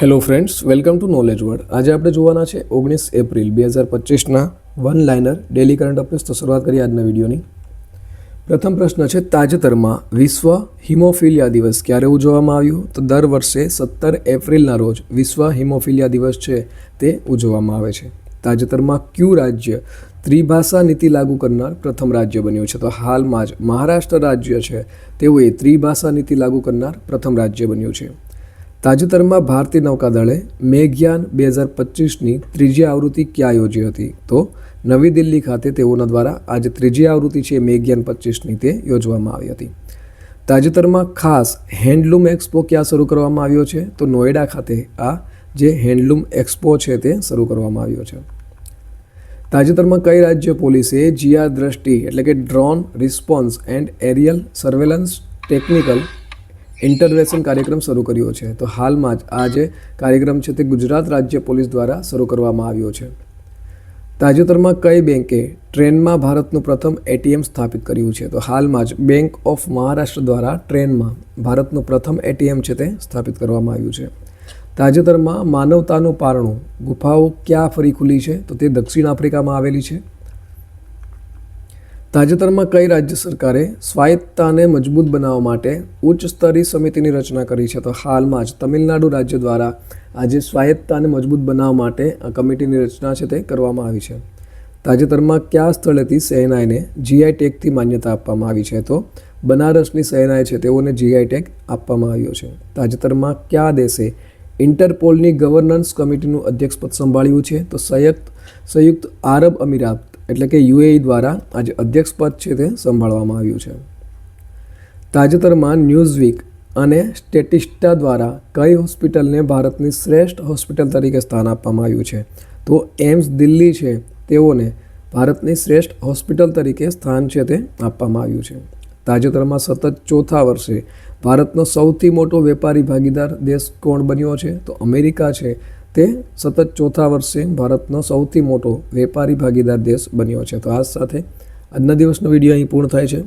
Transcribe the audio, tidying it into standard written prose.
Hello friends, welcome to knowledge world. આજે આપણે જોવાના છે 19 એપ્રિલ 2025ના one liner daily current affairs. તો શરૂઆત કરીએ આજના વિડીયોની. પ્રથમ પ્રશ્ન છે, તાજેતરમાં વિશ્વ હિમોફિલિયા દિવસ ક્યારે ઉજવવામાં આવ્યો? તો દર વર્ષે 17 એપ્રિલના રોજ વિશ્વ હિમોફિલિયા દિવસ છે તે ઉજવવામાં આવે છે. તાજેતરમાં કયું રાજ્ય ત્રિભાષા નીતિ લાગુ કરનાર પ્રથમ રાજ્ય બન્યું છે? તો હાલમાં જ મહારાષ્ટ્ર રાજ્ય છે તેઓએ ત્રિભાષા નીતિ લાગુ કરનાર પ્રથમ રાજ્ય બન્યું છે. તાજેતરમાં ભારતીય નૌકાદળે મેઘયાન 2025ની ત્રીજી આવૃત્તિ ક્યાં યોજી હતી? તો નવી દિલ્હી ખાતે તેઓના દ્વારા આજે ત્રીજી આવૃત્તિ છે મેઘયાન 25ની તે યોજવામાં આવી હતી. તાજેતરમાં ખાસ હેન્ડલૂમ એક્સપો ક્યાં શરૂ કરવામાં આવ્યો છે? તો નોઈડા ખાતે આ જે હેન્ડલૂમ એક્સપો છે તે શરૂ કરવામાં આવ્યો છે. તાજેતરમાં કઈ રાજ્ય પોલીસે જીઆર દ્રષ્ટિ એટલે કે drone response and aerial surveillance technical intervention કાર્યક્રમ શરૂ કર્યો છે? તો હાલમાં જ આ જે કાર્યક્રમ છે તે ગુજરાત રાજ્ય પોલીસ દ્વારા શરૂ કરવામાં આવ્યો છે. તાજેતરમાં કઈ બેંકે ટ્રેનમાં ભારતનું પ્રથમ એટીએમ સ્થાપિત કર્યું છે? તો હાલમાં જ બેંક ઓફ મહારાષ્ટ્ર દ્વારા ટ્રેનમાં ભારતનું પ્રથમ એટીએમ છે તે સ્થાપિત કરવામાં આવ્યું છે. તાજેતરમાં માનવતાનું પારણું ગુફાઓ ક્યાં ફરી ખુલી છે? તો તે દક્ષિણ આફ્રિકામાં આવેલી છે. તાજેતરમાં કઈ રાજ્ય સરકારે સ્વાયત્તતાને મજબૂત બનાવવા માટે ઉચ્ચ સ્તરીય સમિતિની રચના કરી છે? તો હાલમાં જ તમિલનાડુ રાજ્ય દ્વારા આજે સ્વાયત્તતાને મજબૂત બનાવવા માટે આ કમિટીની રચના છે તે કરવામાં આવી છે. તાજેતરમાં કયા સ્થળેથી શહેનાઈને જીઆઈ ટેગથી માન્યતા આપવામાં આવી છે? તો બનારસની શહેનાઈ છે તેઓને જીઆઈ ટેગ આપવામાં આવ્યો છે. તાજેતરમાં કયા દેશે ઇન્ટરપોલની ગવર્નન્સ કમિટીનું અધ્યક્ષપદ સંભાળ્યું છે? તો સંયુક્ત આરબ અમીરાત એટલે કે યુએઈ દ્વારા આજે અધ્યક્ષપદ છે તે સંભાળવામાં આવ્યું છે. તાજેતરમાં ન્યૂઝવીક અને સ્ટેટિસ્ટા દ્વારા કઈ હોસ્પિટલને ભારતની શ્રેષ્ઠ હોસ્પિટલ તરીકે સ્થાન આપવામાં આવ્યું છે? તો એમ્સ દિલ્હી છે તેઓને ભારતની શ્રેષ્ઠ હોસ્પિટલ તરીકે સ્થાન છે તે આપવામાં આવ્યું છે. તાજેતરમાં સતત ચોથા વર્ષે ભારતનો સૌથી મોટો વેપારી ભાગીદાર દેશ કોણ બન્યો છે? તો અમેરિકા છે તે સતત ચોથા વર્ષે ભારતનો સૌથી મોટો વેપારી ભાગીદાર દેશ બન્યો છે. તો આ સાથે આજના દિવસનો વિડીયો અહીં પૂર્ણ થાય છે.